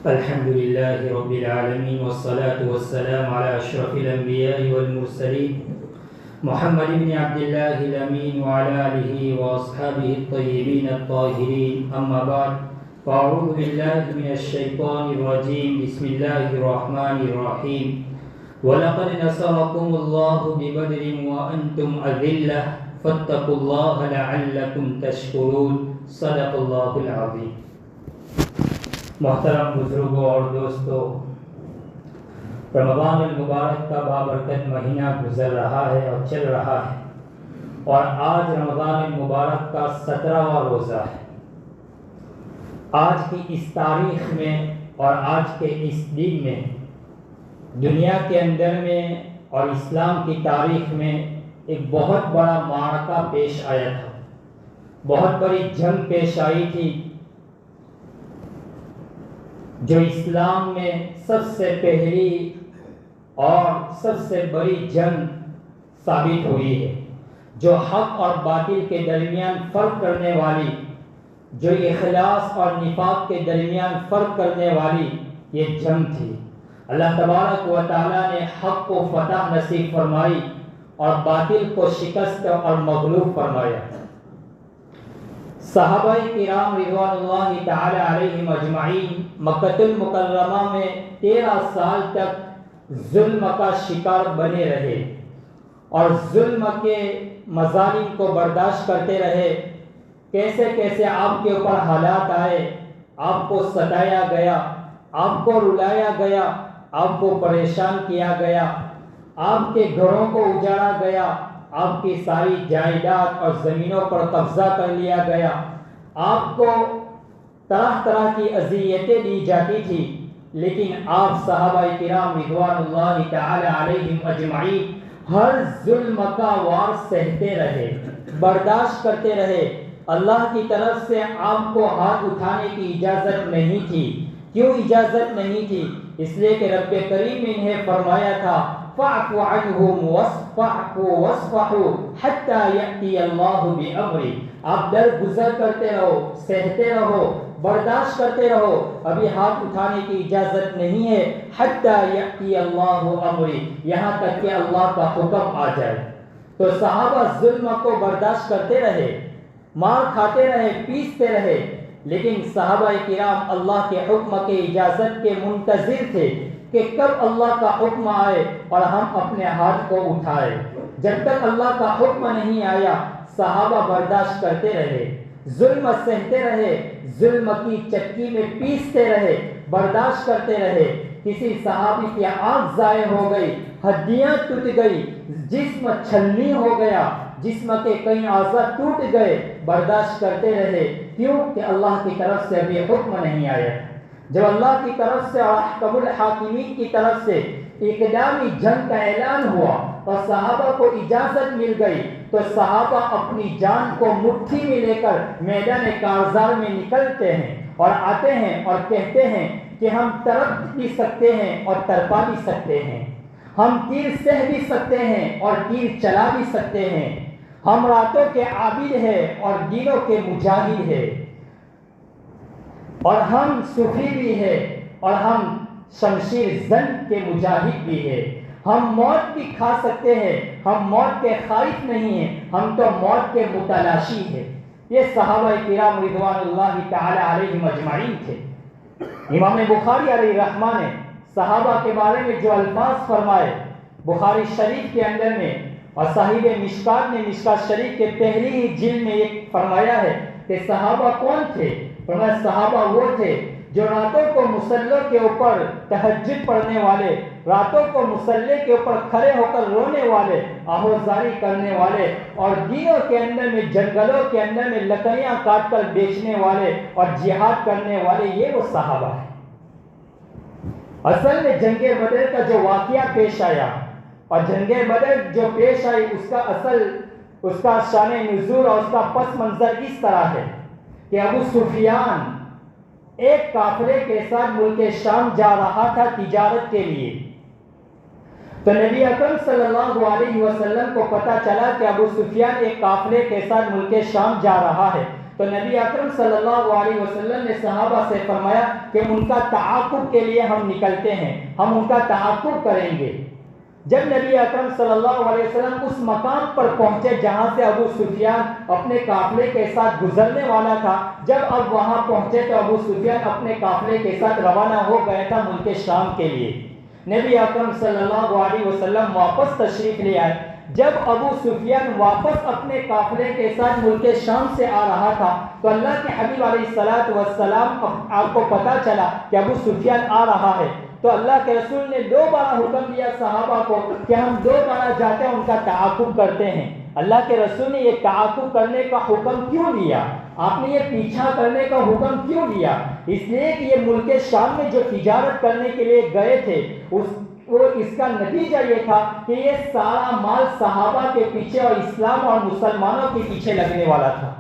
الحمد لله رب العالمين والصلاة والسلام على أشرف الأنبياء والمرسلين محمد بن عبد الله الأمين وعلى آله وأصحابه الطيبين الطاهرين أما بعد فأعوذ بالله من الشيطان الرجيم بسم الله الرحمن الرحيم ولقد نصركم الله ببدر وأنتم أذلة فاتقوا الله لعلكم تشكرون صدق الله العظيم. محترم بزرگوں اور دوستوں، رمضان المبارک کا بابرکت مہینہ گزر رہا ہے اور چل رہا ہے، اور آج رمضان المبارک کا 17واں روزہ ہے. آج کی اس تاریخ میں اور آج کے اس دن میں دنیا کے اندر میں اور اسلام کی تاریخ میں ایک بہت بڑا معرکہ پیش آیا تھا، بہت بڑی جنگ پیش آئی تھی، جو اسلام میں سب سے پہلی اور سب سے بڑی جنگ ثابت ہوئی ہے، جو حق اور باطل کے درمیان فرق کرنے والی، جو اخلاص اور نفاق کے درمیان فرق کرنے والی یہ جنگ تھی. اللہ تبارک و تعالیٰ نے حق کو فتح نصیب فرمائی اور باطل کو شکست اور مغلوب فرمایا. صحابہ کرام رضوان اللہ تعالی علیہم اجمعین مکۃ المکرمہ میں 13 سال تک ظلم کا شکار بنے رہے اور ظلم کے مظالم کو برداشت کرتے رہے. کیسے کیسے آپ کے اوپر حالات آئے، آپ کو ستایا گیا، آپ کو رلایا گیا، آپ کو پریشان کیا گیا، آپ کے گھروں کو اجاڑا گیا، آپ کی ساری جائیداد اور زمینوں پر قبضہ کر لیا گیا، آپ کو طرح طرح کی اذیتیں دی جاتی تھی، لیکن آپ صحابہ کرام رضوان اللہ تعالی علیہم اجمعین ہر ظلم کا وار سہتے رہے، برداشت کرتے رہے. اللہ کی طرف سے آپ کو ہاتھ اٹھانے کی اجازت نہیں تھی. کیوں اجازت نہیں تھی؟ اس لیے کہ رب کریم نے انہیں فرمایا تھا فَاعْفُ عَنْهُمْ وَاصْفَحُوا حَتَّى يَأْتِيَ اللَّهُ بِأَمْرِهِ. آپ درگزر کرتے رہو، سہتے رہو، برداشت کرتے رہو، ابھی ہاتھ اٹھانے کی اجازت نہیں ہے. حَتَّى يَأْتِيَ اللَّهُ أَمْرِهِ، یہاں تک کہ اللہ کا حکم آ جائے. تو صحابہ ظلم کو برداشت کرتے رہے، مار کھاتے رہے، پیستے رہے، لیکن صحابہ کرام اللہ کے حکم کے اجازت کے منتظر تھے کہ کب اللہ کا حکم آئے اور ہم اپنے ہاتھ کو اٹھائے. جب تک اللہ کا حکم نہیں آیا صحابہ برداشت کرتے رہے، ظلم سہتے رہے، ظلم کی چکی میں پیستے رہے، برداشت کرتے رہے. کسی صحابی کی آنکھ ضائع ہو گئی، ہڈیاں ٹوٹ گئی، جسم چھلنی ہو گیا، جسم کے کئی اعضاء ٹوٹ گئے، برداشت کرتے رہے. کیوں کہ اللہ کی طرف سے ابھی حکم نہیں آیا. جب اللہ کی طرف سے اور احکم الحاکمین کی طرف سے اقدامی جنگ کا اعلان ہوا اور صحابہ کو اجازت مل گئی تو صحابہ اپنی جان کو مٹھی میں لے کر میدان کارزار میں نکلتے ہیں اور آتے ہیں اور کہتے ہیں کہ ہم تڑپ بھی سکتے ہیں اور تڑپا بھی سکتے ہیں، ہم تیر سہ بھی سکتے ہیں اور تیر چلا بھی سکتے ہیں، ہم راتوں کے عابد ہیں اور دنوں کے مجاہد ہیں، اور ہم صوفی بھی ہیں اور ہم شمشیر زن کے مجاہد بھی ہیں. ہم موت بھی کھا سکتے ہیں، ہم موت کے خائف نہیں ہیں، ہم تو موت کے متلاشی ہیں. یہ صحابہ کرام رضوان اللہ تعالی علیہم اجمعین تھے. امام بخاری علیہ رحمہ نے صحابہ کے بارے میں جو الفاظ فرمائے بخاری شریف کے اندر میں، اور صاحب مشکات نے مشکات شریف کے پہلی ہی جلد میں یہ فرمایا ہے کہ صحابہ کون تھے. فرمایا صحابہ وہ تھے جو راتوں کو مصلوں کے اوپر تہجد پڑھنے والے، راتوں کو مصلے کے اوپر کھڑے ہو کر رونے والے، آہوزاری کرنے والے، اور دنوں کے اندر میں جنگلوں کے اندر میں لکڑیاں کاٹ کر بیچنے والے اور جہاد کرنے والے، یہ وہ صحابہ ہیں. اصل میں جنگ بدر کا جو واقعہ پیش آیا اور جنگ بدر جو پیش آئی اس کا شان نزول اور اس کا پس منظر اس طرح ہے کہ ابو سفیان ایک قافلے کے ساتھ ملک شام جا رہا تھا تجارت کے لیے. تو نبی اکرم صلی اللہ علیہ وسلم کو پتہ چلا کہ ابو سفیان ایک قافلے کے ساتھ ملک شام جا رہا ہے. تو نبی اکرم صلی اللہ علیہ وسلم نے صحابہ سے فرمایا کہ ان کا تعاقب کے لیے ہم نکلتے ہیں، ہم ان کا تعاقب کریں گے۔ جب نبی اکرم صلی اللہ علیہ وسلم اس مقام پر پہنچے جہاں سے ابو سفیان اپنے قافلے کے ساتھ گزرنے والا تھا، جب اب وہاں پہنچے تو ابو سفیان اپنے قافلے کے ساتھ روانہ ہو گیا تھا ملک شام کے لیے۔ نبی اکرم صلی اللہ علیہ وسلم واپس تشریف لے آئے۔ جب ابو سفیان واپس اپنے قافلے کے ساتھ ملک شام سے آ رہا تھا تو اللہ کے حبیب علیہ الصلوۃ والسلام آپ کو پتہ چلا کہ ابو سفیان آ رہا ہے، تو اللہ کے رسول نے دوبارہ حکم دیا صحابہ کو کہ ہم دوبارہ جاتے ہیں ان کا تعاقب کرتے ہیں۔ اللہ کے رسول نے یہ تعاقب کرنے کا حکم کیوں دیا؟ آپ نے یہ پیچھا کرنے کا حکم کیوں دیا؟ اس لیے کہ یہ ملک شام میں جو تجارت کرنے کے لیے گئے تھے اس کا نتیجہ یہ تھا کہ یہ سارا مال صحابہ کے پیچھے اور اسلام اور مسلمانوں کے پیچھے لگنے والا تھا۔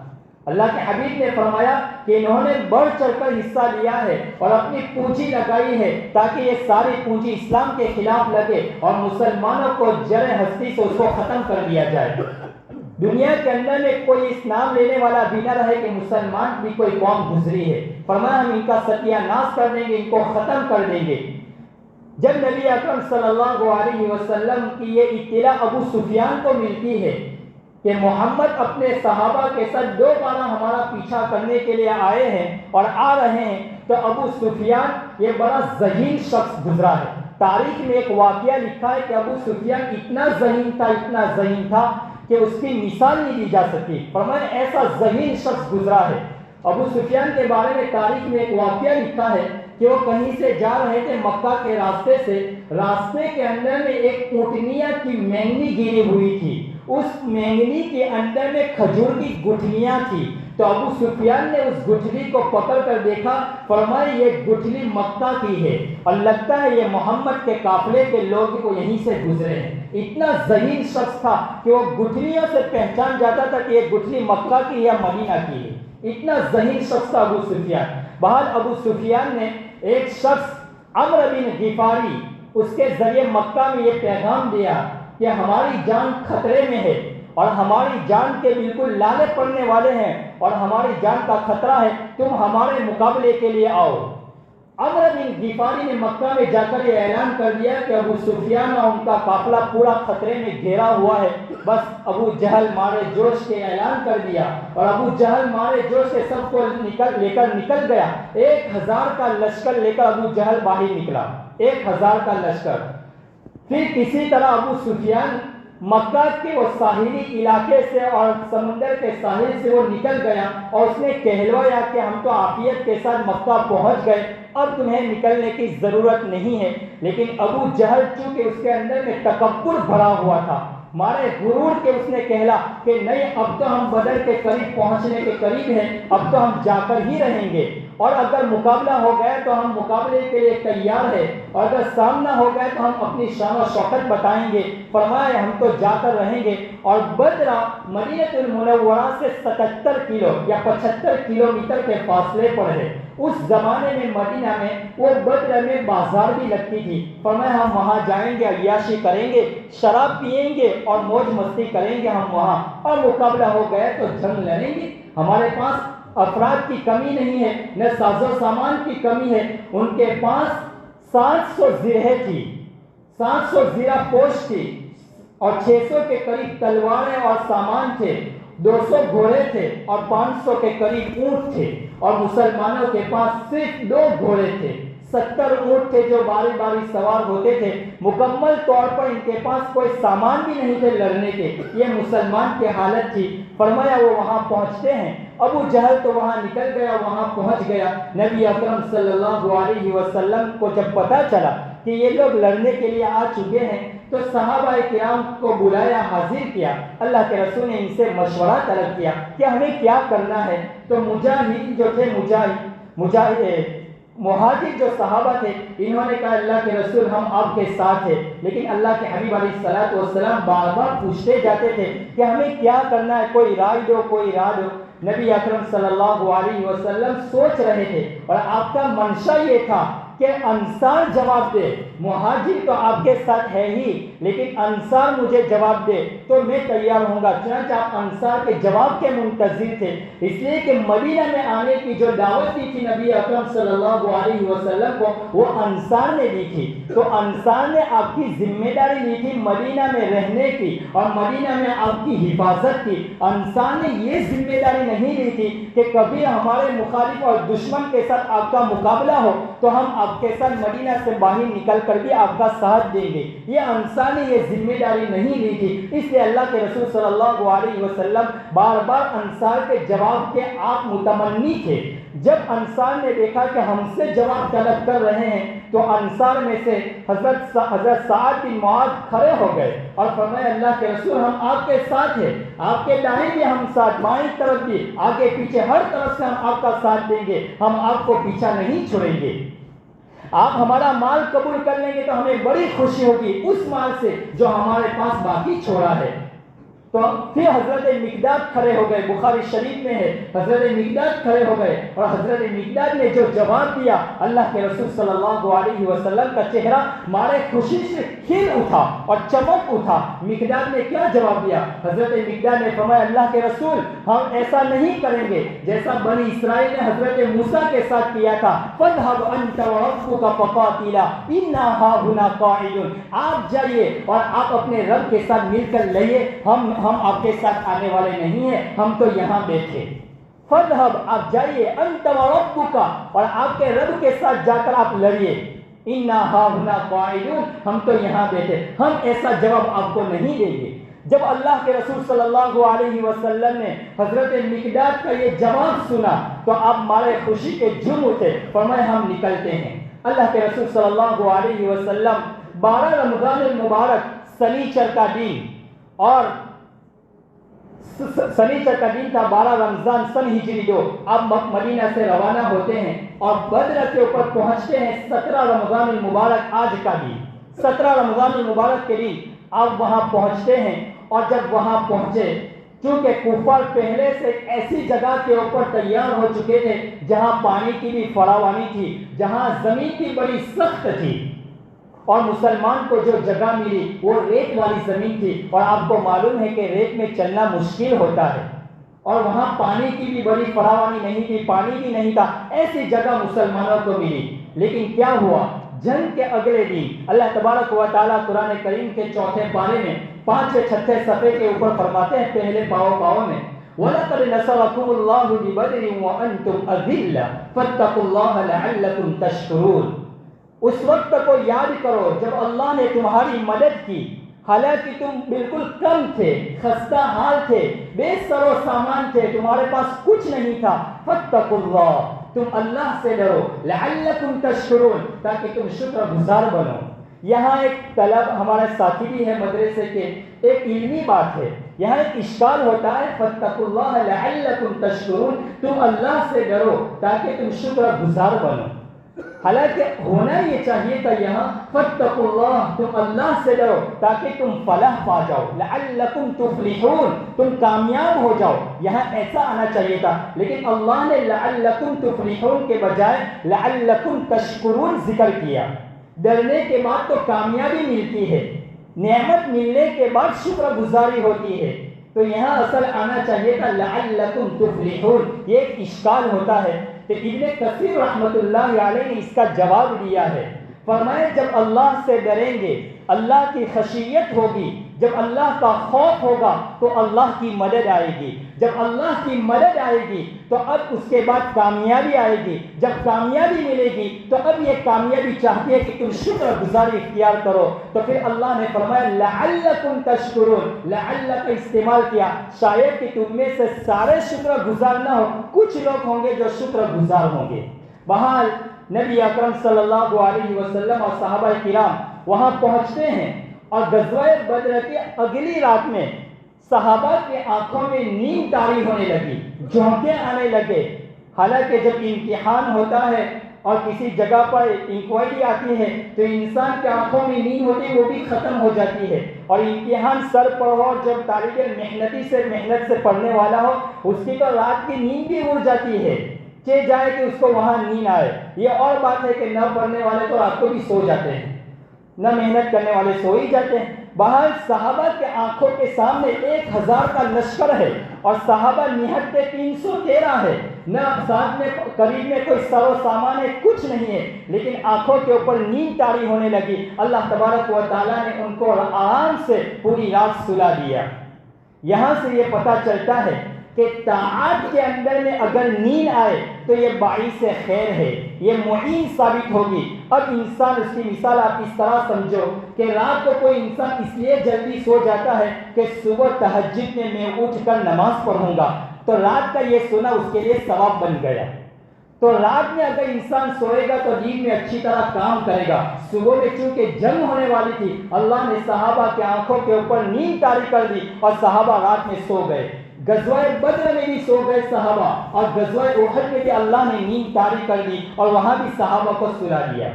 اللہ کے حبیب نے فرمایا کہ انہوں نے بڑھ چڑھ کر حصہ لیا ہے اور اپنی پونجی لگائی ہے تاکہ یہ ساری پونجی اسلام کے خلاف لگے اور مسلمانوں کو جڑ ہستی سے اس کو ختم کر دیا جائے۔ دنیا کے اندر میں کوئی اس نام لینے والا بھی نہ رہے کہ مسلمان بھی کوئی قوم گزری ہے۔ فرمایا ہم ان کا ستیہ ناش کر دیں گے، ان کو ختم کر دیں گے۔ جب نبی اکرم صلی اللہ علیہ وسلم کی یہ اطلاع ابو سفیان کو ملتی ہے کہ محمد اپنے صحابہ کے ساتھ دوبارہ ہمارا پیچھا کرنے کے لیے آئے ہیں اور آ رہے ہیں، تو ابو سفیان یہ بڑا ذہین شخص گزرا ہے۔ تاریخ میں ایک واقعہ لکھا ہے کہ ابو سفیان اتنا ذہین تھا کہ اس کی مثال نہیں دی جا سکتی۔ فرمایا ایسا ذہین شخص گزرا ہے۔ ابو سفیان کے بارے میں تاریخ میں ایک واقعہ لکھا ہے کہ وہ کہیں سے جا رہے تھے مکہ کے راستے سے، راستے کے اندر میں ایک اونٹنیاں کی مینگنی گری ہوئی تھی، اس مینگنی کے اندر میں کھجور کی گٹھلیاں تھی، تو ابو سفیان نے اس گٹھلی کو پکڑ کر دیکھا، فرمایا یہ گٹھلی مکہ کی ہے اور لگتا ہے یہ محمد کے قافلے کے لوگ کو یہیں سے گزرے ہیں۔ اتنا ذہین شخص تھا کہ وہ گٹھلیوں سے پہچان جاتا تھا کہ یہ گٹھلی مکہ کی یا مدینہ کی ہے۔ اتنا ذہین شخص تھا ابو سفیان۔ بہرحال ابو سفیان نے ایک شخص عمرو بن غفاری، اس کے ذریعے مکہ میں یہ پیغام دیا کہ ہماری جان خطرے میں ہے اور ہماری جان کے بالکل لالے پڑنے والے ہیں اور ہماری جان کا خطرہ ہے، تم ہمارے مقابلے کے لیے آؤ۔ عمرو بن غفاری نے مکہ میں جا کر یہ اعلان کر دیا کہ ابو سفیان اور ان کا قافلہ پورا خطرے میں گھیرا ہوا ہے۔ بس ابو جہل مارے جوش کے اعلان کر دیا اور ابو جہل مارے جوش سے سب کو لے کر نکل گیا۔ 1000 کا لشکر لے کر ابو جہل باہر نکلا، 1000 کا لشکر۔ پھر کسی طرح ابو سفیان مکہ کے وہ ساحلی علاقے سے اور سمندر کے ساحل سے وہ نکل گیا اور اس نے کہلوایا کہ ہم تو عافیت کے ساتھ مکہ پہنچ گئے، اب تمہیں نکلنے کی ضرورت نہیں ہے۔ لیکن ابو جہل چونکہ اس کے اندر میں تکبر بھرا ہوا تھا، مارے غرور کے اس نے کہلا کہ نہیں، اب تو ہم بدر کے قریب پہنچنے کے قریب ہیں، اب تو ہم جا کر ہی رہیں گے، اور اگر مقابلہ ہو گیا تو ہم مقابلے کے لیے تیار ہیں، اور اگر سامنا ہو گیا تو ہم اپنی شان و شوکت بتائیں گے۔ فرمایا ہم تو جا کر رہیں گے۔ اور بدر مدینہ المنورہ سے 77 کلو یا 75 کلومیٹر کے فاصلے پر ہے۔ اس زمانے میں مدینہ میں وہ بدر میں بازار بھی لگتی تھی۔ فرمایا ہم وہاں جائیں گے، عیاشی کریں گے، شراب پیئیں گے اور موج مستی کریں گے ہم وہاں، اور مقابلہ ہو گئے تو جنگ لڑیں گے۔ ہمارے پاس افراد کی کمی نہیں ہے، نہ ساز و سامان کی کمی ہے۔ ان کے پاس 700 زرہیں تھی، 700 زرہ پوش تھی اور 600 کے قریب تلواریں اور سامان تھے، 200 گھوڑے تھے اور 500 کے قریب اونٹ تھے، اور مسلمانوں کے پاس صرف 2 گھوڑے تھے، 70 اونٹ تھے جو باری باری سوار ہوتے تھے۔ مکمل طور پر ان کے پاس کوئی سامان بھی نہیں تھے لڑنے کے، یہ مسلمان کی حالت تھی۔ فرمایا وہ وہاں پہنچتے ہیں، ابو جہل تو وہاں نکل گیا، وہاں پہنچ گیا۔ نبی اکرم صلی اللہ علیہ وسلم کو جب پتا چلا کہ یہ لوگ لڑنے کے لیے آ چکے ہیں تو صحابہ کرام کو بلایا، حاضر کیا۔ اللہ کے رسول نے ان سے مشورہ طلب کیا کہ ہمیں کیا کرنا ہے۔ تو مجاہد جو تھے، مہاجر جو صحابہ تھے، انہوں نے کہا اللہ کے رسول ہم آپ کے ساتھ ہیں، لیکن اللہ کے حبیب علیہ الصلوۃ والسلام بار بار پوچھتے جاتے تھے کہ ہمیں کیا کرنا ہے، کوئی رائے دو، کوئی رائے دو۔ نبی اکرم صلی اللہ علیہ وسلم سوچ رہے تھے اور آپ کا منشا یہ تھا کہ انصار جواب دے، مہاجر تو آپ کے ساتھ ہے ہی لیکن انصار مجھے جواب دے تو میں تیار ہوں گا۔ چنانچہ آپ انصار کے جواب کے منتظر تھے، اس لیے کہ مدینہ میں آنے کی جو دعوت دی تھی نبی اکرم صلی اللہ علیہ وسلم کو وہ انصار نے دی تھی۔ تو انصار نے آپ کی ذمہ داری لی تھی مدینہ میں رہنے کی اور مدینہ میں آپ کی حفاظت کی۔ انصار نے یہ ذمہ داری نہیں لی تھی کہ کبھی ہمارے مخالف اور دشمن کے ساتھ آپ کا مقابلہ ہو تو ہم آپ کے ساتھ مدینہ سے باہر نکل کر بھی آپ کا ساتھ دیں گے، یہ انصار نے یہ ذمہ داری نہیں لی تھی۔ اس لیے اللہ کے رسول صلی اللہ علیہ وسلم بار بار انصار کے جواب کے آپ متمنی تھے۔ جب انصار نے دیکھا کہ ہم سے جواب طلب کر رہے ہیں تو انصار میں سے حضرت سعد بن معاذ کھڑے ہو گئے اور فرمایا اللہ کے رسول ہم آپ کے ساتھ ہیں، آپ کے دائیں بھی ہم ساتھ، بائیں طرف بھی، آگے پیچھے ہر طرف سے ہم آپ کا ساتھ دیں گے، ہم آپ کو پیچھا نہیں چھوڑیں گے۔ آپ ہمارا مال قبول کر لیں گے تو ہمیں بڑی خوشی ہوگی اس مال سے جو ہمارے پاس باقی چھوڑا ہے۔ تو پھر حضرت مقداد کھڑے ہو گئے، بخاری شریف میں ہے حضرت مقداد کھڑے ہو گئے اور حضرت مقداد نے جو جواب دیا اللہ کے رسول صلی اللہ علیہ وسلم کا چہرہ مارے خوشی سے کھل اٹھا اور چمک اٹھا۔ مقداد نے کیا جواب دیا؟ حضرت مقداد نے فرمایا اللہ کے رسول ہم ایسا نہیں کریں گے جیسا بنی اسرائیل نے حضرت موسیٰ کے ساتھ کیا تھا، فَاذْهَبْ أَنْتَ وَرَبُّكَ فَقَاتِلَا إِنَّا هَاهُنَا قَاعِدُونَ، آپ جائیے اور آپ اپنے رب کے ساتھ مل کر لڑیے، ہم آپ کے ساتھ آنے والے نہیں ہیں، ہم تو یہاں بیٹھے۔ فَاذْهَبْ آپ جائیے، أَنْتَ وَرَبُّكَ اور آپ کے رب کے ساتھ جا کر آپ لڑیے، إِنَّا هَاهُنَا قَاعِدُونَ ہم تو یہاں بیٹھے۔ ہم ایسا جواب آپ کو نہیں دیں گے۔ جب اللہ کے رسول صلی اللہ علیہ وسلم نے حضرت مقداد کا یہ جواب سنا تو آپ مارے خوشی کے جھوم اٹھے، فرمائے ہم نکلتے ہیں۔ اللہ کے رسول صلی اللہ علیہ وسلم 12 رمضان المبارک سنیچر کا دن اور سنیچر کا دن تھا 12 رمضان سن ہجری 2، اب مدینہ سے روانہ ہوتے ہیں اور بدر کے اوپر پہنچتے ہیں 17 رمضان المبارک آج کا دن، 17 رمضان المبارک کے دن آپ وہاں پہنچتے ہیں۔ اور جب وہاں پہنچے چونکہ کفار پہلے سے ایسی جگہ کے اوپر تیار ہو چکے تھے جہاں پانی کی بھی فراوانی تھی، جہاں زمین کی بڑی سخت تھی اور مسلمان کو جو جگہ ملی وہ ریت والی زمین تھی اور آپ کو معلوم ہے کہ ریت میں چلنا مشکل ہوتا ہے اور وہاں پانی کی بھی بڑی فراوانی نہیں تھی، پانی بھی نہیں تھا، ایسی جگہ مسلمانوں کو ملی۔ لیکن کیا ہوا؟ جنگ کے اگلے دن اللہ تبارک و تعالیٰ قرآن کریم کے 4 پارے میں 5-6 صفحے کے اوپر فرماتے ہیں پہلے پاؤں میں وَلَقَدْ نَصَرَكُمُ اللَّهُ بِبَدْرٍ وَأَنْتُمْ أَذِلَّةٌ فَاتَّقُوا اللَّهَ لَعَلَّكُمْ تَشْكُرُونَ۔ اس وقت کو یاد کرو جب اللہ نے تمہاری مدد کی حالانکہ تم بالکل کم تھے، خستہ حال تھے، بے سر و سامان تھے، تمہارے پاس کچھ نہیں تھا۔ فَاتَّقُوا اللَّهَ تم اللہ سے ڈرو، لعلکم تشکرون تاکہ تم شکر گزار بنو۔ یہاں ایک طلب ہمارے ساتھی بھی ہے مدرسے کے، ایک علمی بات ہے، یہاں ایک اشکال ہوتا ہے فاتقوا اللہ لعلکم تشکرون، تم اللہ سے ڈرو تاکہ تم شکر گزار بنو۔ حالانکہ ہونا یہ چاہیے تھا یہاں فاتقوا اللہ تم اللہ سے ڈرو تاکہ تم فلاح پا جاؤ، لعلکم تفلحون تم کامیاب ہو جاؤ، یہاں ایسا آنا چاہیے تھا۔ لیکن اللہ نے لعلکم تفلحون کے بجائے لعلکم تشکرون ذکر کیا۔ ڈرنے کے بعد تو کامیابی ملتی ہے، نعمت ملنے کے بعد شکر گزاری ہوتی ہے، تو یہاں اصل آنا چاہیے تھا لعلکم تفلحون۔ یہ ایک اشکال ہوتا ہے کہ ابن کثیر رحمۃ اللہ علیہ نے اس کا جواب دیا ہے، فرمائے جب اللہ سے ڈریں گے، اللہ کی خشیت ہوگی، جب اللہ کا خوف ہوگا تو اللہ کی مدد آئے گی، جب اللہ کی مدد آئے گی تو اب اس کے بعد کامیابی آئے گی، جب کامیابی ملے گی تو اب یہ کامیابی چاہتی ہے کہ تم شکر گزاری اختیار کرو۔ تو پھر اللہ نے فرمایا لعلکم تشکرون، لعل کا استعمال کیا، شاید کہ تم میں سے سارے شکر گزار نہ ہو، کچھ لوگ ہوں گے جو شکر گزار ہوں گے۔ وہاں نبی اکرم صلی اللہ علیہ وسلم اور صحابہ کرام وہاں پہنچتے ہیں اور غزوہ بدر کی اگلی رات میں صحابہ کے آنکھوں میں نیند طاری ہونے لگی، جھونکے آنے لگے۔ حالانکہ جب امتحان ہوتا ہے اور کسی جگہ پر انکوائری آتی ہے تو انسان کے آنکھوں میں نیند ہوتی ہے، وہ بھی ختم ہو جاتی ہے، اور امتحان سر پر ہو، جب طالب محنت سے پڑھنے والا ہو اس کی تو رات کی نیند بھی اڑ جاتی ہے۔ چہ جائے کہ اس کو وہاں نیند آئے۔ یہ اور بات ہے کہ نہ پڑھنے والے تو رات کو بھی سو جاتے ہیں، نہ محنت کرنے والے سو ہی جاتے ہیں۔ بہرحال صحابہ کے آنکھوں کے سامنے 1000 کا لشکر ہے اور صحابہ نہتے 313 ہے، نہ ساتھ میں قریب میں کوئی سر و سامان ہے، کچھ نہیں ہے، لیکن آنکھوں کے اوپر نیند طاری ہونے لگی۔ اللہ تبارک و تعالیٰ نے ان کو آرام سے پوری رات سلا دیا۔ یہاں سے یہ پتہ چلتا ہے کہ طاعات کے اندر میں اگر نیند آئے تو یہ باعث خیر ہے، یہ معین ثابت ہوگی۔ اب انسان، اس کی مثال آپ اس طرح سمجھو کہ رات کو کوئی انسان اس لیے جلدی سو جاتا ہے کہ صبح تہجد میں اٹھ کر نماز پڑھوں گا، تو رات کا یہ سونا اس کے لیے ثواب بن گیا۔ تو رات میں اگر انسان سوئے گا تو دن میں اچھی طرح کام کرے گا۔ صبح میں چونکہ جنگ ہونے والی تھی، اللہ نے صحابہ کے آنکھوں کے اوپر نیند طاری کر دی اور صحابہ رات میں سو گئے۔ غزوہ بدر میں بھی سو گئے صحابہ، اور غزوہ احد میں بھی اللہ نے نیند طاری کر دی اور وہاں بھی صحابہ کو سلا دیا۔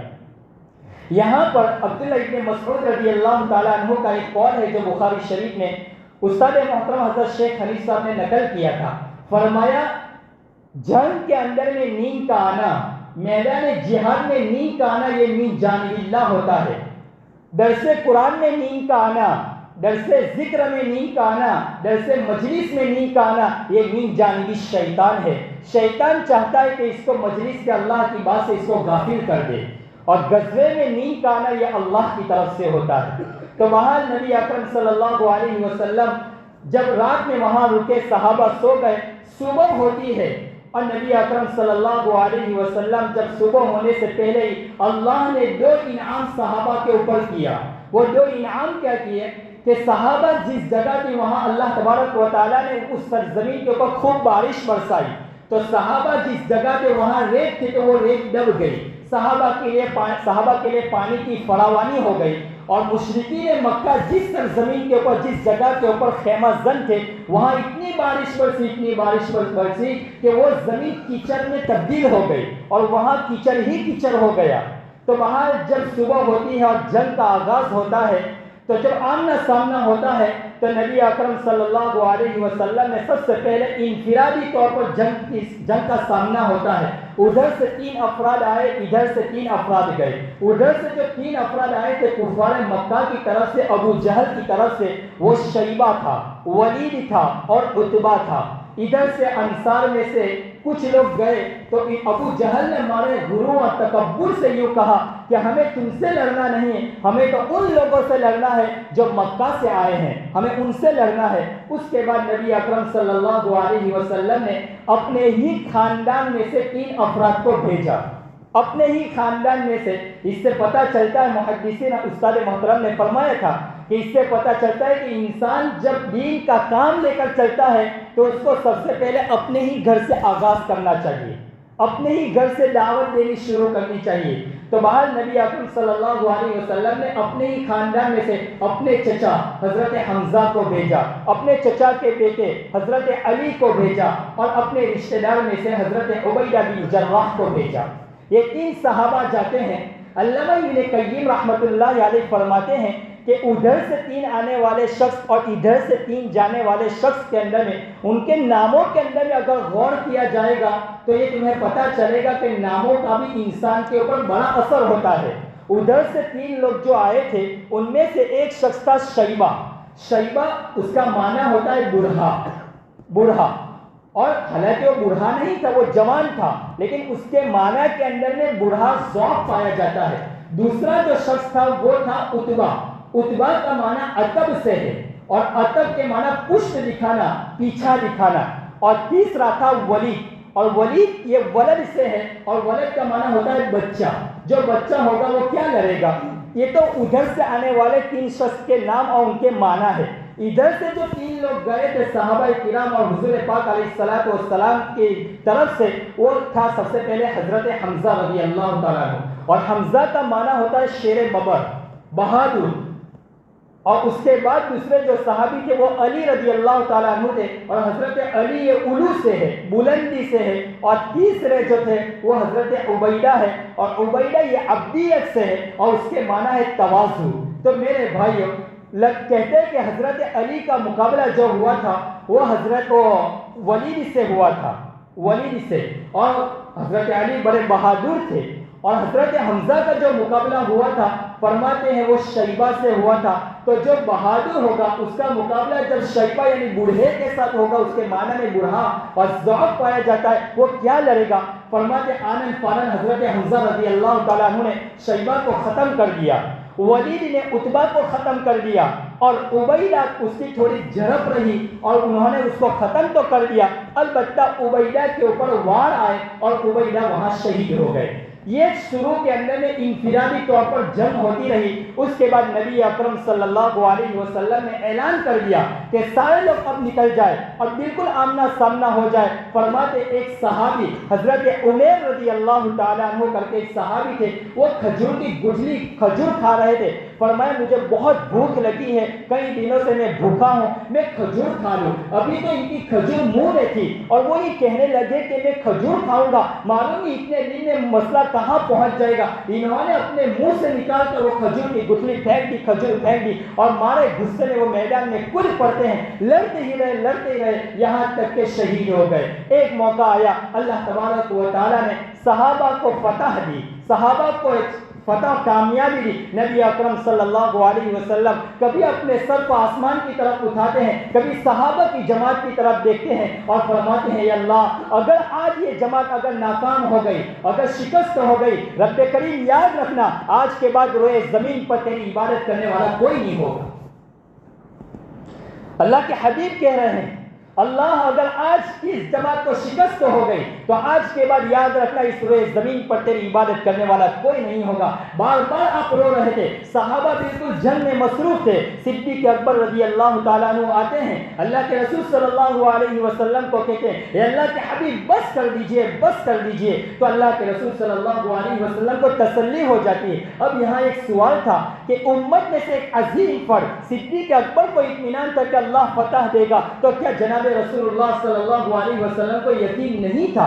یہاں پر عبداللہ ابن مسعود رضی اللہ تعالیٰ عنہ کا ایک قول ہے جو بخاری شریف میں استاد محترم حضرت شیخ حنیف صاحب نے نقل کیا تھا۔ فرمایا جنگ کے اندر میں نیند کا آنا، میدان جہاد میں نیند کا آنا، یہ من جانب اللہ ہوتا ہے۔ درس قرآن میں نیند کا آنا، درس ذکر میں نیند کا آنا، درس مجلس میں نیند کا آنا، یہ من جانب شیطان ہے۔ شیطان چاہتا ہے کہ اس کو مجلس کے اللہ کی بات سے اس کو غافل کر دے، اور غزوے میں نیند کا آنا یہ اللہ کی طرف سے ہوتا ہے۔ تو وہاں نبی اکرم صلی اللہ علیہ وسلم جب رات میں وہاں رکے، صحابہ سو گئے، صبح ہوتی ہے اور نبی اکرم صلی اللہ علیہ وسلم جب صبح ہونے سے پہلے ہی اللہ نے 2 انعام صحابہ کے اوپر کیا۔ وہ 2 انعام کیا کیے کہ صحابہ جس جگہ تھی وہاں اللہ تبارک و تعالیٰ نے اس سرزمین کے اوپر خوب بارش برسائی، تو صحابہ جس جگہ تھے وہاں ریت تھی تو وہ ریت دب گئی، صحابہ کے لیے پانی کی فراوانی ہو گئی۔ اور مشرکین مکہ جس سرزمین کے اوپر، جس جگہ کے اوپر خیمہ زن تھے، وہاں اتنی بارش برسی کہ وہ زمین کیچڑ میں تبدیل ہو گئی اور وہاں کیچڑ ہی کیچڑ ہو گیا۔ تو وہاں جب صبح ہوتی ہے اور جنگ کا آغاز ہوتا ہے، تو جب آمنا سامنا ہوتا ہے تو نبی اکرم صلی اللہ علیہ وسلم نے سب سے پہلے انفرادی طور پر جنگ کا سامنا ہوتا ہے۔ ادھر سے 3 افراد آئے، ادھر سے 3 افراد گئے۔ ادھر سے جو 3 افراد آئے تھے کفار مکہ کی طرف سے، ابو جہل کی طرف سے، وہ شیبہ تھا، ولید تھا اور عتبہ تھا۔ ادھر سے انصار میں سے کچھ لوگ گئے تو ابو جہل نے مارے غرور اور تکبر سے یوں کہا کہ ہمیں تم سے لڑنا نہیں ہے، ہمیں تو ان لوگوں سے لڑنا ہے جو مکہ سے آئے ہیں، ہمیں ان سے لڑنا ہے۔ اس کے بعد نبی اکرم صلی اللہ علیہ وسلم نے اپنے ہی خاندان میں سے 3 افراد کو بھیجا، اپنے ہی خاندان میں سے۔ اس سے پتہ چلتا ہے، محدثین استاد محترم نے فرمایا تھا کہ اس سے پتہ چلتا ہے کہ انسان جب دین کا کام لے کر چلتا ہے تو اس کو سب سے پہلے اپنے ہی گھر سے آغاز کرنا چاہیے، اپنے ہی گھر سے دعوت دینی شروع کرنی چاہیے۔ تو بہر نبی اکرم صلی اللہ علیہ وسلم نے اپنے ہی خاندان میں سے اپنے چچا حضرت حمزہ کو بھیجا، اپنے چچا کے بیٹے حضرت علی کو بھیجا، اور اپنے رشتہ دار میں سے حضرت عبیدہ بن جراح کو بھیجا۔ یہ 3 صحابہ جاتے ہیں۔ علامہ ابن قیم رحمۃ اللہ علیہ فرماتے ہیں کہ ادھر سے 3 آنے والے شخص اور ادھر سے 3 جانے والے شخص کے اندر میں، ان کے ناموں کے اندر میں اگر غور کیا جائے گا تو یہ تمہیں پتہ چلے گا کہ ناموں کا بھی انسان کے اوپر بڑا اثر ہوتا ہے۔ ادھر سے 3 لوگ جو آئے تھے ان میں سے ایک شخص تھا شیبہ۔ شیبہ اس کا معنی ہوتا ہے بوڑھا، اور حالانکہ وہ بوڑھا نہیں تھا، وہ جوان تھا، لیکن اس کے معنی کے اندر میں بوڑھا ذوق پایا جاتا ہے۔ دوسرا جو شخص تھا وہ تھا عتبہ کا معنی عتب سے ہے، اور عتب کے معنی پشت دکھانا، پیچھا دکھانا۔ اور تیسرا تھا ولید، اور ولید یہ ولد سے ہے، اور ولد کا معنی ہوتا ہے بچہ، جو بچہ ہوگا وہ کیا کرے گا۔ یہ تو ادھر سے آنے والے 3 شخص کے نام اور ان کے معنی ہے۔ ادھر سے جو 3 لوگ گئے تھے صحابہ کرام اور حضور پاک علیہ السلام کی طرف سے، وہ تھا سب سے پہلے حضرت حمزہ رضی اللہ تعالیٰ عنہ، اور حمزہ کا معنی ہوتا ہے شیر ببر، بہادر۔ اور اس کے بعد دوسرے جو صحابی تھے وہ علی رضی اللہ تعالیٰ عنہ تھے، اور حضرت علی یہ علو سے ہے، بلندی سے ہے۔ اور تیسرے جو تھے وہ حضرت عبیدہ ہے، اور عبیدہ یہ عبدیت سے ہے، اور اس کے معنی ہے تواضع۔ تو میرے بھائیوں، کہتے ہیں کہ حضرت علی کا مقابلہ جو ہوا تھا وہ حضرت ولید سے ہوا تھا، ولید سے، اور حضرت علی بڑے بہادر تھے، اور حضرت حمزہ کا جو مقابلہ ہوا تھا فرماتے ہیں وہ شیبہ سے ہوا تھا، تو جو بہادر ہوگا اس کا مقابلہ جب شیبہ یعنی بوڑھے کے ساتھ ہوگا، اس کے معنی میں بوڑھا اور ضعف پایا جاتا ہے، وہ کیا لڑے گا؟ فرماتے آنن فانن حضرت حمزہ رضی اللہ تعالیٰ عنہ نے شیبہ کو ختم کر دیا، ولید نے عتبہ کو ختم کر دیا، اور عبیدہ اس کی تھوڑی جھڑپ رہی اور انہوں نے اس کو ختم تو کر دیا، البتہ عبیدہ کے اوپر وار آئے اور عبیدہ وہاں شہید ہو گئے۔ یہ شروع کے اندر میں انفرادی طور پر جنگ ہوتی رہی، اس کے بعد نبی اکرم صلی اللہ علیہ وسلم نے اعلان کر دیا کہ سارے لوگ اب نکل جائے اور بالکل آمنا سامنا ہو جائے۔ فرماتے ایک صحابی حضرت عمیر رضی اللہ تعالیٰ عنہ کر کے ایک صحابی تھے، وہ کھجور کی گجلی کھجور کھا رہے تھے، فرمایا مجھے بہت بھوک لگی ہے، کئی دنوں سے میں بھوکا ہوں، میں کھجور کھا لوں۔ ابھی تو ان کی کھجور منہ میں تھی اور وہ یہ کہنے لگے کہ میں کھجور کھاؤں گا، معلوم نہیں اتنے دن میں مسئلہ کہاں پہنچ جائے گا۔ انہوں نے اپنے منہ سے نکال کر وہ کھجور کی گٹھلی پھینک دی، کھجور پھینک دی، اور مارے غصے میں وہ میدان میں کود پڑتے ہیں، لڑتے ہی رہے یہاں تک کہ شہید ہو گئے۔ ایک موقع آیا، اللہ تبارک و تعالیٰ نے صحابہ کو فتح دی، صحابہ کو فتح کامیابی دی۔ نبی اکرم صلی اللہ علیہ وسلم کبھی اپنے سر کو آسمان کی طرف اٹھاتے ہیں، کبھی صحابہ کی جماعت کی طرف دیکھتے ہیں اور فرماتے ہیں یا اللہ اگر آج یہ جماعت اگر ناکام ہو گئی، اگر شکست ہو گئی، رب کریم یاد رکھنا آج کے بعد روئے زمین پر تیری عبادت کرنے والا کوئی نہیں ہوگا۔ اللہ کے حبیب کہہ رہے ہیں اللہ اگر آج اس جماعت کو شکست ہو گئی تو آج کے بعد یاد رکھنا اس روئے زمین پر تیری عبادت کرنے والا کوئی نہیں ہوگا۔ بار بار آپ رو رہے تھے، صحابہ بالکل جنگ میں مصروف تھے۔ صدیق اکبر رضی اللہ تعالیٰ عنہ آتے ہیں، اللہ کے رسول صلی اللہ علیہ وسلم کو کہتے ہیں اے اللہ کے حبیب بس کر دیجئے، بس کر دیجئے، تو اللہ کے رسول صلی اللہ علیہ وسلم کو تسلی ہو جاتی ہے۔ اب یہاں ایک سوال تھا کہ امت میں سے ایک عظیم فرد صدیق اکبر کو اطمینان تھا کہ اللہ فتح دے گا، تو کیا جناب رسول اللہ صلی اللہ علیہ وسلم کو یقین نہیں تھا؟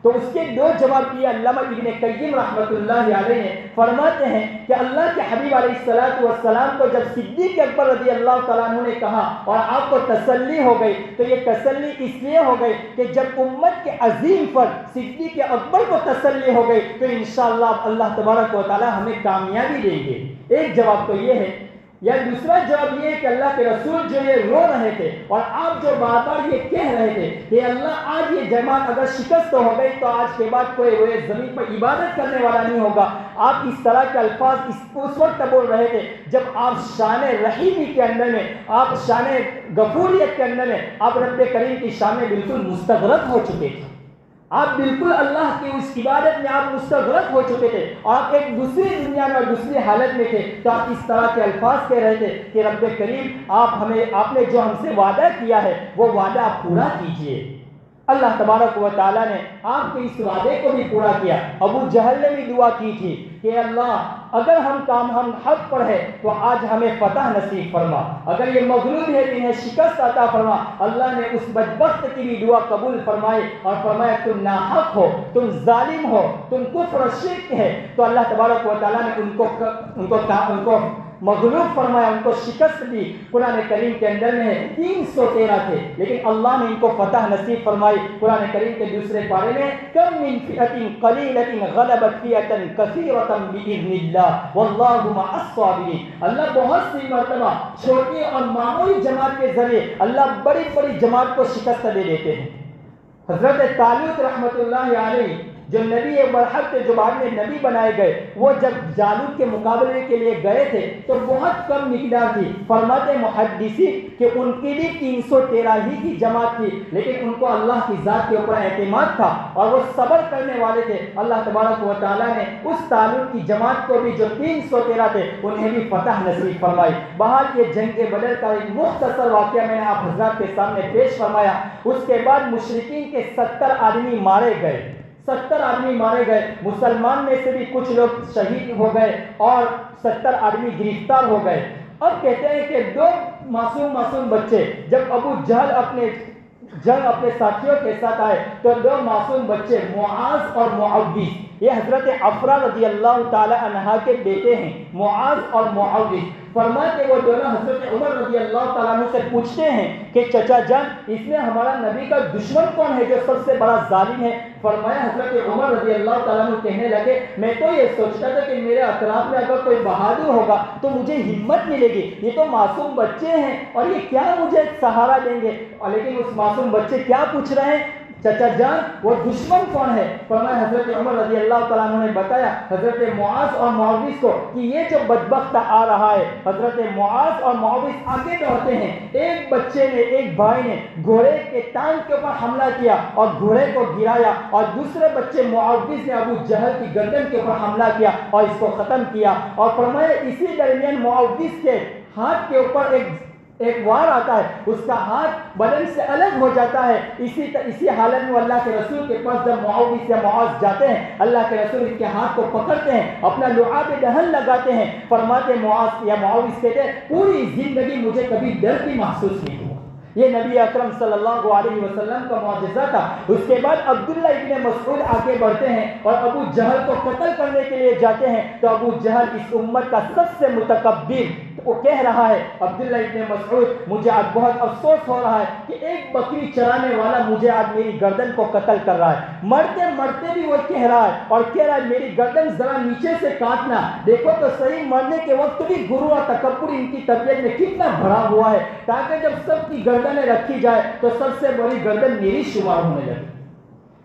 تو اس کے دو جواب دیے علامہ ابن قیم رحمۃ اللہ علیہ نے، فرماتے ہیں کہ اللہ کے حبیب علیہ السلام کو جب صدیق اکبر رضی اللہ تعالیٰ عنہ نے کہا اور آپ کو تسلی ہو گئی، تو یہ تسلی اس لیے ہو گئی کہ جب امت کے عظیم فرد صدیق اکبر کو تسلی ہو گئی تو انشاءاللہ اللہ تبارک و تعالیٰ ہمیں کامیابی دیں گے۔ ایک جواب تو یہ ہے، یا دوسرا جواب یہ ہے کہ اللہ کے رسول جو یہ رو رہے تھے اور آپ جو بار بار یہ کہہ رہے تھے کہ اللہ آج یہ جماعت اگر شکست ہو گئی تو آج کے بعد کوئی روئے زمین پر عبادت کرنے والا نہیں ہوگا، آپ اس طرح کے الفاظ اس وقت بول رہے تھے جب آپ شان رحیمی کے اندر میں، آپ شان غفوریت کے اندر میں آپ رب کریم کی شان میں بالکل مستغرق ہو چکے تھے، آپ بالکل اللہ کی اس عبادت میں آپ مستغرق ہو چکے تھے، آپ ایک دوسری دنیا میں اور دوسری حالت میں تھے، تو آپ اس طرح کے الفاظ کہہ رہے تھے کہ رب کریم آپ نے جو ہم سے وعدہ کیا ہے وہ وعدہ آپ پورا کیجئے۔ اللہ تبارک و تعالیٰ نے آپ کے اس وعدے کو بھی پورا کیا۔ ابو جہل نے بھی دعا کی تھی کہ اللہ اگر ہم حق پر ہے تو آج ہمیں فتح نصیب فرما، اگر یہ مغلوب ہے انہیں شکست عطا فرما۔ اللہ نے اس بدبخت کی بھی دعا قبول فرمائی اور فرمایا تم ناحق ہو، تم ظالم ہو، تم کفر و شرک ہے، تو اللہ تبارک و تعالیٰ نے ان کو مغلوب فرمایا، ان کو شکست دی۔ قرآن کریم کے اندر میں 313 تھے لیکن اللہ نے ان کو فتح نصیب فرمائی۔ قرآن کریم کے دوسرے پارے میں کم من فئۃ قلیلۃ غلبت فئۃ کثیرۃ بإذن اللہ واللہ مع الصابرین۔ اللہ بہت سی مرتبہ چھوٹی اور معمولی جماعت کے ذریعے اللہ بڑی بڑی جماعت کو شکست دے دیتے ہیں۔ حضرت طالوت رحمۃ اللہ علیہ جو نبی برحق تھے، جو بعد میں نبی بنائے گئے، وہ جب جالوت کے مقابلے کے لیے گئے تھے تو بہت کم مقدار تھی۔ فرماتے محدثین کہ ان کی بھی 313 ہی کی جماعت تھی، لیکن ان کو اللہ کی ذات کے اوپر اعتماد تھا اور وہ صبر کرنے والے تھے۔ اللہ تبارک و تعالیٰ نے اس طالوت کی جماعت کو بھی جو 313 تھے انہیں بھی فتح نصیب فرمائی۔ بہرحال یہ جنگ بدر کا ایک مختصر واقعہ میں نے آپ حضرات کے سامنے پیش فرمایا۔ اس کے بعد مشرکین کے 70 آدمی مارے گئے، 70 آدمی مارے گئے، مسلمان میں سے بھی کچھ لوگ شہید ہو گئے اور 70 آدمی گرفتار ہو گئے۔ اب کہتے ہیں کہ دو معصوم بچے جب ابو جہل اپنے ساتھیوں کے ساتھ آئے تو دو معصوم بچے معاذ اور معوذ، یہ حضرت عفرہ رضی اللہ تعالی عنہا کے بیٹے ہیں، معاذ اور معوذ۔ فرمایا کہ وہ دونوں حضرت عمر رضی اللہ تعالیٰ عنہ سے پوچھتے ہیں کہ چچا جان اس میں ہمارا نبی کا دشمن کون ہے جو سب سے بڑا ظالم ہے؟ فرمایا حضرت عمر رضی اللہ تعالیٰ عنہ کہنے لگے میں تو یہ سوچتا تھا کہ میرے اطراف میں اگر کوئی بہادر ہوگا تو مجھے ہمت ملے گی، یہ تو معصوم بچے ہیں اور یہ کیا مجھے سہارا دیں گے، لیکن اس معصوم بچے کیا پوچھ رہے ہیں چچا جان وہ دشمن کون ہے؟ فرمایا حضرت عمر رضی اللہ تعالیٰ عنہ نے بتایا حضرت معاذ اور معاویہ کو کہ یہ جو بدبخت آ رہا ہے، حضرت معاذ اور معاویہ آگے دوڑتے ہیں، ایک بچے نے ایک بھائی نے گھوڑے کے ٹانگ کے اوپر حملہ کیا اور گھوڑے کو گرایا، اور دوسرے بچے معاویہ نے ابو جہل کی گردن کے اوپر حملہ کیا اور اس کو ختم کیا، اور فرمایا اسی درمیان معاویہ کے ہاتھ کے اوپر ایک وار آتا ہے، اس کا ہاتھ بدن سے الگ ہو جاتا ہے۔ اسی حالت میں اللہ کے رسول کے پاس جب معاویہ سے معاذ جاتے ہیں، اللہ کے رسول کے ہاتھ کو پکڑتے ہیں، اپنا لعاب دہن لگاتے ہیں، فرماتے معاذ یا معاویہ کہتے ہیں پوری زندگی مجھے کبھی ڈر بھی محسوس نہیں ہوا۔ یہ نبی اکرم صلی اللہ علیہ وسلم کا معجزہ تھا۔ اس کے بعد عبداللہ ابن مسعود آگے بڑھتے ہیں اور ابو جہل کو قتل کرنے کے لیے جاتے ہیں، تو ابو جہل اس امت کا سب سے متکبر وہ کہہ رہا ہے عبداللہ ابن مسعود مجھے آج بہت افسوس ہو رہا ہے کہ ایک بکری چرانے والا مجھے آج میری گردن کو قتل کر رہا ہے، مرتے مرتے بھی وہ کہہ رہا ہے اور کہہ رہا ہے میری گردن ذرا نیچے سے کاٹنا۔ دیکھو تو صحیح، مرنے کے وقت بھی غرور اور تکبر ان کی طبیعت میں کتنا بھرا ہوا ہے، تاکہ جب سب کی گردنیں رکھی جائے تو سب سے بڑی گردن میری شمار ہونے لگے۔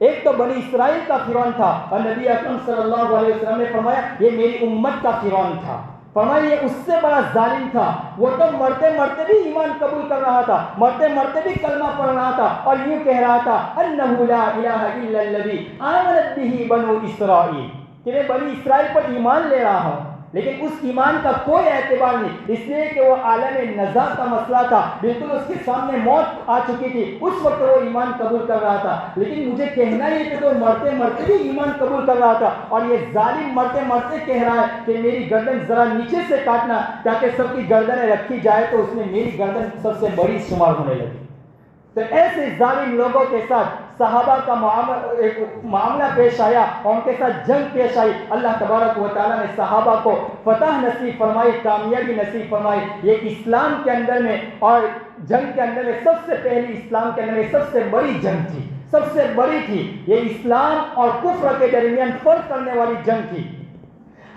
ایک تو بنی اسرائیل کا فرعون تھا اور نبی اکرم صلی اللہ علیہ وسلم نے فرمایا یہ میری امت کا فرعون تھا، فرمایا یہ اس سے بڑا ظالم تھا، وہ تو مرتے مرتے بھی ایمان قبول کر رہا تھا، مرتے مرتے بھی کلمہ پڑھ رہا تھا اور یوں کہہ رہا تھا انہ لا الہ الا الذی آمنت بہ بنو اسرائیل، کہ میں بنی اسرائیل پر ایمان لے رہا ہوں، لیکن اس ایمان کا کوئی اعتبار نہیں، اس لیے کہ وہ عالم نزا کا مسئلہ تھا، بالکل اس کے سامنے موت آ چکی تھی، اس وقت وہ ایمان قبول کر رہا تھا، لیکن مجھے کہنا یہ کہ تو مرتے مرتے بھی ایمان قبول کر رہا تھا، اور یہ ظالم مرتے مرتے کہہ رہا ہے کہ میری گردن ذرا نیچے سے کاٹنا تاکہ سب کی گردنیں رکھی جائے، تو اس نے میری گردن سب سے بڑی شمار ہونے لگی۔ تو ایسے ظالم لوگوں کے ساتھ صحابہ کا معاملہ پیش آیا اور ان کے ساتھ جنگ پیش آئی، اللہ تبارک و تعالیٰ نے صحابہ کو فتح نصیب فرمائی، کامیابی نصیب فرمائی۔ یہ اسلام کے اندر میں اور جنگ کے اندر میں سب سے پہلی اسلام کے اندر میں سب سے بڑی جنگ تھی، سب سے بڑی تھی، یہ اسلام اور کفر کے درمیان فرق کرنے والی جنگ تھی،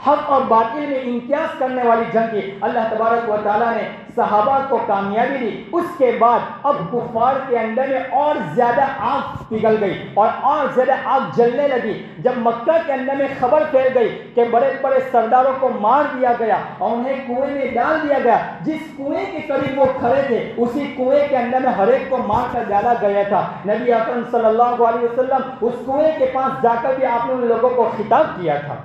حق اور باطل میں امتیاز کرنے والی جنگ کی۔ اللہ تبارک و تعالیٰ نے صحابہ کو کامیابی دی۔ اس کے بعد اب کفار کے اندر میں اور زیادہ آگ پگھل گئی اور زیادہ آگ جلنے لگی، جب مکہ کے اندر میں خبر پھیل گئی کہ بڑے بڑے سرداروں کو مار دیا گیا اور انہیں کنویں میں ڈال دیا گیا، جس کنویں کے قریب وہ کھڑے تھے اسی کنویں کے اندر میں ہر ایک کو مار کر ڈالا گیا تھا۔ نبی اکرم صلی اللہ علیہ وسلم اس کنویں کے پاس جا کر بھی آپ نے ان لوگوں کو خطاب کیا تھا۔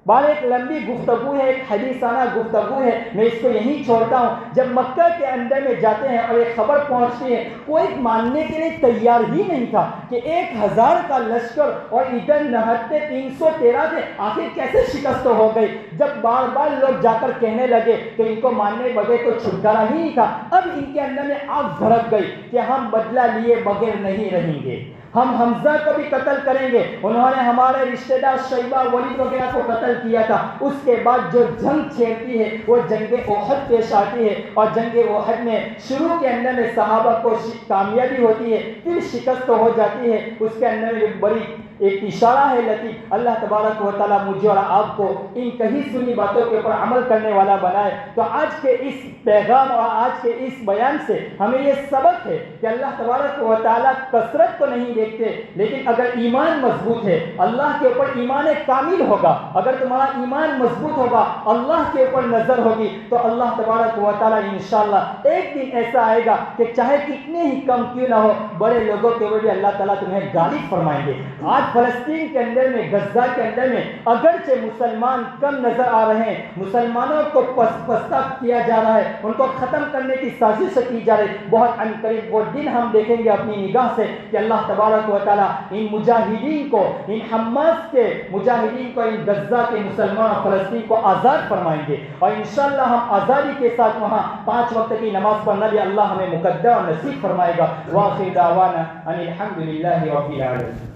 بار ایک لمبی گفتگو ہے، ایک حدیثانہ گفتگو ہے، میں اس کو یہیں چھوڑتا ہوں۔ جب مکہ کے اندر میں جاتے ہیں اور ایک خبر پہنچتی ہے، کوئی ماننے کے لیے تیار ہی نہیں تھا کہ 1000 کا لشکر اور ادھر نہتے 313 تھے، آخر کیسے شکست ہو گئی۔ جب بار بار لوگ جا کر کہنے لگے کہ ان کو ماننے بغیر تو چھٹکارا ہی نہیں تھا، اب ان کے اندر میں آگ بھڑک گئی کہ ہم بدلہ لیے بغیر نہیں رہیں گے، ہم حمزہ کو بھی قتل کریں گے۔ انہوں نے ہمارے رشتہ دار شیبہ ولید وغیرہ کو قتل کیا تھا۔ اس کے بعد جو جنگ چھیڑتی ہے وہ جنگ احد پیش آتی ہے، اور جنگ احد میں شروع کے اندر میں صحابہ کو کامیابی ہوتی ہے، پھر شکست ہو جاتی ہے۔ اس کے اندر میں بڑی ایک اشارہ ہے لطیف، اللہ تبارک و تعالیٰ مجھے اور آپ کو ان کہیں سنی باتوں کے اوپر عمل کرنے والا بنائے۔ تو آج کے اس پیغام اور آج کے اس بیان سے ہمیں یہ سبق ہے کہ اللہ تبارک و تعالیٰ کثرت کو نہیں دیکھتے، لیکن اگر ایمان مضبوط ہے، اللہ کے اوپر ایمان کامل ہوگا، اگر تمہارا ایمان مضبوط ہوگا، اللہ کے اوپر نظر ہوگی، تو اللہ تبارک و تعالیٰ انشاءاللہ ایک دن ایسا آئے گا کہ چاہے کتنے ہی کم کیوں نہ ہو، بڑے لوگوں کے اوپر بھی اللہ تعالیٰ تمہیں غالب فرمائیں گے۔ آج فلسطین کے اندر میں، غزہ کے اندر میں اگرچہ مسلمان کم نظر آ رہے ہیں، مسلمانوں کو پستہ کیا جا رہا ہے، ان کو ختم کرنے کی سازش کی جا رہی ہے، بہت عنقریب وہ دن ہم دیکھیں گے اپنی نگاہ سے کہ اللہ تبارک و تعالیٰ ان مجاہدین کو، ان حماس کے مجاہدین کو، ان غزہ کے مسلمان اور فلسطین کو آزاد فرمائیں گے، اور انشاءاللہ ہم آزادی کے ساتھ وہاں 5 وقت کی نماز پڑھنا بھی اللہ ہمیں مقدر اور نصیب فرمائے گا۔ وآخر دعوانا ان الحمد للہ رب العالمین۔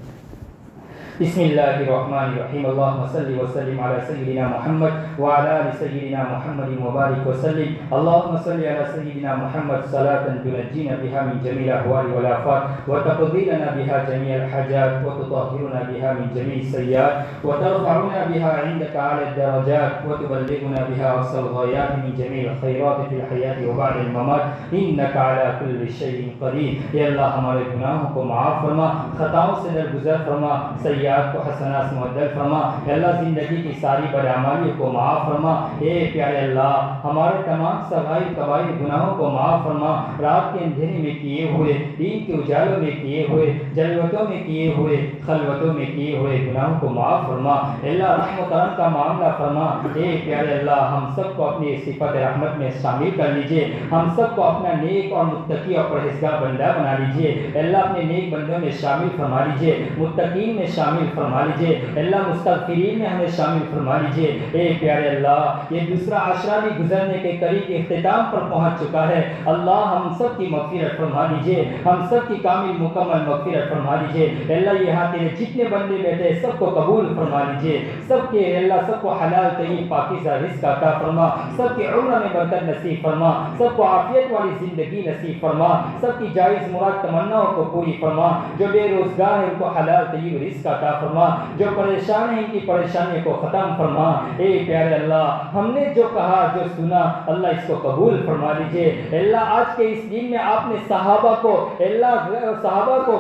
بسم اللہ الرحمن الرحیم اللہم صلی وسلم علی سیدنا محمد وعلی آل سیدنا محمد مبارک وسلم اللہم صلی علی سیدنا محمد صلاة تنجینا بها من جمیع الاحوال والآفات وتقضی لنا بها جمیع الحاجات وتطهرنا بها من جمیع السیئات وترفعنا بها عندك اعلی الدرجات وتبلغنا بها اقصى الغایات من جمیع الخیرات فی الحیاة وبعد الممات انك على كل شیء قدیر۔ اے اللہ ہمارے گناہوں کو معاف فرما، خطاؤں سے درگزر فرما، سیئات کو حسنات سے مبدل فرما۔ اے اللہ زندگی کی ساری بدعمالیوں کو معاف فرما۔ اے پیارے اللہ ہمارے تمام صغائر کبائر گناہوں کو معاف فرما، رات کے اندھیرے میں کیے ہوئے، دین کے اجالوں میں کیے ہوئے، جلوتوں میں کیے ہوئے، خلوتوں میں کیے ہوئے گناہوں کو معاف فرما۔ اے اللہ رحم و کرم کا معاملہ فرما۔ اے پیارے اللہ ہم سب کو اپنی صفت رحمت میں شامل کر لیجئے، ہم سب کو اپنا نیک اور متقی اور پرہیزگار بندہ بنا لیجئے۔ اے اللہ اپنے نیک بندوں میں شامل فرما لیجئے، متقین میں شامل فرما لیجئے، اللہ مستغفرین میں ہمیں شامل فرما لیجئے۔ اے پیارے اللہ یہ دوسرا عشرہ بھی گزرنے کے قریب اختتام پر پہنچ چکا ہے، اللہ ہم سب کی مغفرت فرما لیجئے، ہم سب کی کامل مکمل مغفرت فرما لیجئے۔ اللہ یہاں تیرے جتنے بندے بیٹھے سب کو قبول فرما لیجئے، سب کے اللہ سب کو حلال طیب پاکیزہ رزق عطا فرما، سب کی عمر میں برکت نصیب فرما، سب کو عافیت والی زندگی نصیب فرما، سب کی جائز مراد تمناؤں کو پوری فرما، جو بے روزگار ہے ان کو حلال طیب رزق عطا فرما، جو پریشان ہیں ان کی پریشانی کو ختم فرما۔ اے پیارے اللہ ہم نے جو کہا جو سنا اللہ اس کو قبول فرما لیجئے۔ اللہ آج کے اس دن میں آپ نے صحابہ کو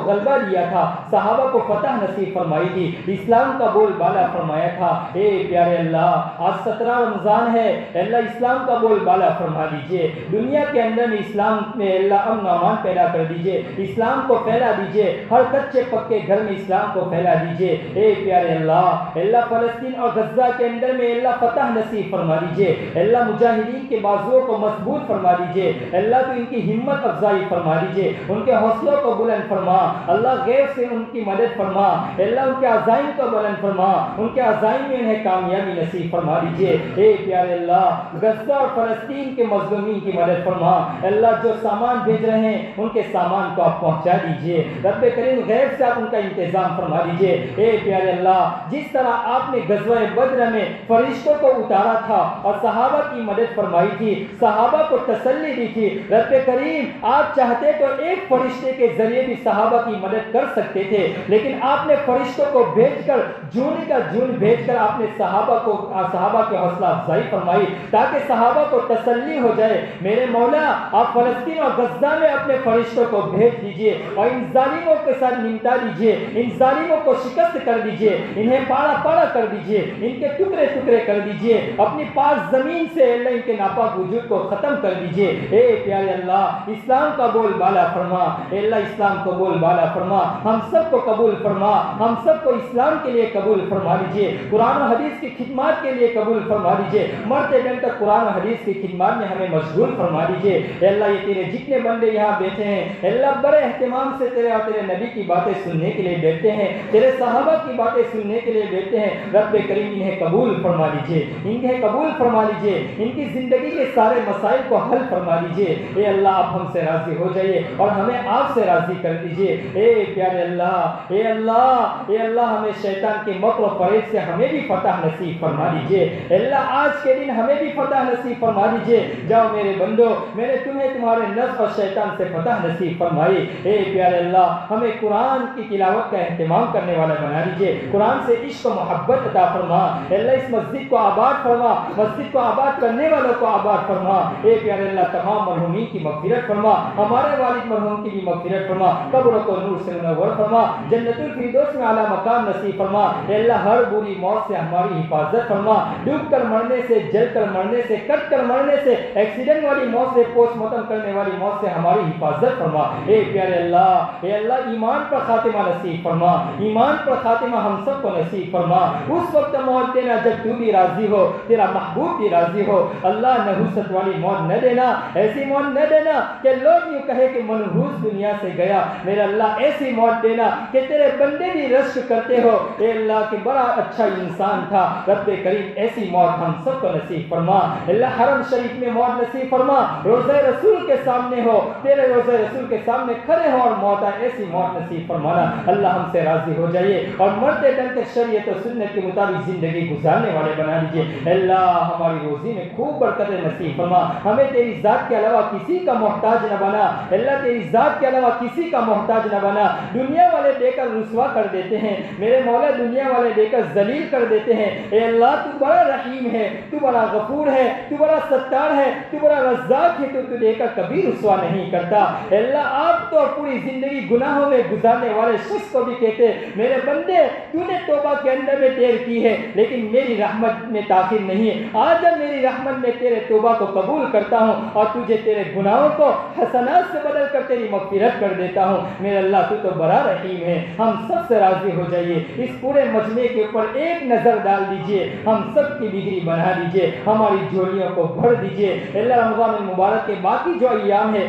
غلبہ دیا تھا، صحابہ کو فتح نصیب فرمائی تھی، اسلام کا بول بالا فرمایا تھا۔ اے پیارے اللہ آج 17 رمضان ہے، اللہ اسلام کا بول بالا فرما دیجئے، دنیا کے اندر میں اسلام میں اللہ امن و امان پیدا کر دیجئے، اسلام کو پھیلا دیجئے، ہر کچے پکے گھر میں اسلام کو پھیلا دیجئے۔ اے پیارے اللہ فلسطین اور غزہ کے اندر میں اللہ فتح نصیب فرما دیجئے، اللہ مجاہدین کے بازوؤں کو مضبوط فرما دیجئے، اللہ تو ان کی ہمت افزائی فرما دیجئے، ان کے حوصلوں کو بلند فرما، اللہ غیر سے ان کی مدد فرما، اللہ ان کے عزائم کو بلند فرما، ان کے عزائم میں انہیں کامیابی نصیب فرما دیجئے۔ اے پیارے اللہ غزہ اور فلسطین کے مظلومین کی مدد فرما، اللہ جو سامان بھیج رہے ہیں ان کے سامان کو آپ پہنچا دیجئے، رب کریم غیر سے آپ ان کا انتظام فرما دیجئے۔ اے پیارے اللہ جس طرح آپ نے غزوہ بدر میں فرشتوں کو اتارا تھا اور صحابہ کی مدد فرمائی تھی، صحابہ کو تسلی دی تھی، رب کریم آپ چاہتے تو ایک فرشتے کے ذریعے بھی صحابہ کی مدد کر سکتے تھے، لیکن آپ نے فرشتوں کو بھیج کر جون کا جون بھیج کر آپ نے صحابہ کی حوصلہ افزائی فرمائی تاکہ صحابہ کو تسلی ہو جائے۔ میرے مولا آپ فلسطین اور غزہ میں اپنے فرشتوں کو بھیج دیجئے اور ان ظالموں کے ساتھ نمٹا دیجئے، ان ظالموں کو شکست کر دیجئے، انہیں پاڑا پاڑا کر دیجئے، ان کے ٹکڑے ٹکڑے کر دیجئے، اپنی پاک زمین سے اللہ ان کے ناپاک وجود کو ختم کر دیجئے۔ اے پیارے اللہ اسلام کا بول بالا فرما، اے اللہ اسلام کو بول بالا فرما، ہم سب کو قبول فرما، ہم سب کو اسلام کے لیے قبول فرما دیجئے، قرآن و حدیث کی خدمات کے لیے قبول فرما دیجئے، مرتے دم تک قرآن و حدیث کی خدمات میں ہمیں مشغول فرما دیجئے۔ اے اللہ یہ تیرے جتنے بندے یہاں بیٹھے ہیں اے اللہ بڑے اہتمام سے تیرے اور تیرے نبی کی باتیں سننے کے لیے بیٹھتے ہیں، تیرے صحابہ کی باتیں سننے کے لیے بیٹھتے ہیں، رب کریم انہیں قبول فرما لیجئے، انہیں قبول فرما لیجئے، ان کی زندگی کے سارے مسائل کو حل فرما لیجئے۔ اے اللہ آپ ہم سے راضی ہو جائیے اور ہمیں آپ سے راضی کر دیجئے۔ اے پیارے اللہ اے اللہ اے اللہ ہمیں شیطان کے مکر و فریب سے ہمیں بھی فتح نصیب فرما دیجئے۔ اے اللہ آج کے دن ہمیں بھی فتح نصیب فرما دیجئے۔ جاؤ میرے بندو میں نے تمہیں تمہارے نفس اور شیطان سے فتح نصیب فرمائی۔ اے پیارے اللہ ہمیں قرآن کی تلاوت کا اہتمام کرنے والا بنا دیجئے، قرآن سے عشق و محبت عطا فرما۔ اے اللہ اس مسجد کو آباد فرما، مسجد کو آباد کرنے والوں کو آباد فرما۔ اے پیارے اللہ تمام مرحومین کی مغفرت فرما، ہمارے والد مرحوم کی بھی مغفرت فرما، قبروں کو نور سے منور فرما، جنت الفردوس میں اعلیٰ مقام نصیب فرما۔ اے اللہ ہر بری موت سے ہماری حفاظت فرما، ڈوب کر مرنے سے، جل کر مرنے سے، کٹ کر مرنے سے، ایکسیڈنٹ والی موت سے، پوسٹ مارٹم کرنے والی موت سے ہماری حفاظت فرما۔ اے پیارے اللہ اے اللہ ایمان پر خاتمہ نصیب فرما، ایمان پر خاتمہ ہم سب کو نصیب فرما۔ اس وقت موت دینا جب تو بھی راضی ہو، تیرا محبوب بھی راضی ہو۔ اللہ نحوست والی موت نہ دینا، ایسی موت نہ دینا کہ لوگ یوں کہے کہ منحوس دنیا سے گیا۔ میرا اللہ ایسی موت دینا کہ تیرے بندے بھی رشک کرتے ہو اے اللہ کہ بڑا اچھا انسان تھا۔ رب کریم ایسی موت ہم سب کو نصیب فرما۔ اللہ حرم شریف میں موت نصیب فرما، روضہ رسول کے سامنے ہو، تیرے روضہ رسول کے سامنے کھڑے ہو اور موت آئے، ایسی موت نصیب فرمانا۔ اللہ ہم سے راضی ہو جائیے۔ چاہیے اور مرتے دم تک شریعت و سنت کے مطابق زندگی گزارنے والے بنا دیجیے۔ اللہ ہماری روزی میں خوب برکت نصیب فرما، ہمیں تیری ذات کے علاوہ کسی کا محتاج نہ بنا، اللہ تیری ذات کے علاوہ کسی کا محتاج نہ بنا۔ دنیا والے دے کر رسوا کر دیتے ہیں میرے مولا، دنیا والے دے کر ذلیل کر دیتے ہیں، اے اللہ تو بڑا رحیم ہے، تو بڑا غفور ہے، تو بڑا ستار ہے، تو بڑا رزاق ہے، تو دے کر کبھی رسوا نہیں کرتا۔ اے اللہ آپ تو پوری زندگی گناہوں میں گزارنے والے شخص کو بھی کہتے ہیں میرے بندے تو نے توبہ کے اندر میں دیر کی ہے لیکن میری رحمت میں تاخیر نہیں ہے، آج جب میری رحمت میں تیرے توبہ کو قبول کرتا ہوں اور تجھے تیرے گناہوں کو حسنات سے بدل کر تیری مغفرت کر دیتا ہوں۔ میرے اللہ تو بڑا رحیم ہے، ہم سب سے راضی ہو جائیے، اس پورے مجمع کے اوپر ایک نظر ڈال دیجئے، ہم سب کی بگڑی بنا دیجئے، ہماری جھولیوں کو بھر دیجئے۔ اللہ رمضان المبارک کے باقی جو ایام ہے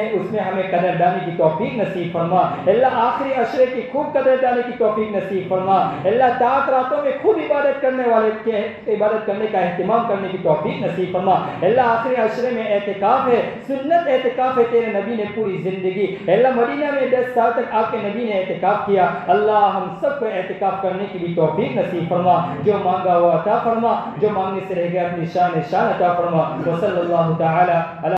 اس میں ہمیں قدردانی کی توفیق نصیب فرما۔ اللہ آخری عشرے کی خوب قدردانی کی توفیق نصیب فرما۔ اللہ طاعت راتوں میں خود عبادت کرنے والے کے عبادت کرنے کا اہتمام کرنے کی توفیق نصیب فرما۔ اللہ آخری عشرے میں اعتکاف ہے، سنت اعتکاف ہے، تیرے نبی نے پوری زندگی اللہ مدینہ میں 10 سال تک آپ کے نبی نے اعتکاف کیا، اللہ ہم سب کو اعتکاف کرنے کی بھی توفیق نصیب فرما، جو مانگا وہ عطا فرما، جو مانگنے سے رہ گیا اپنی شان عطا فرما۔ وصلی اللہ تعالی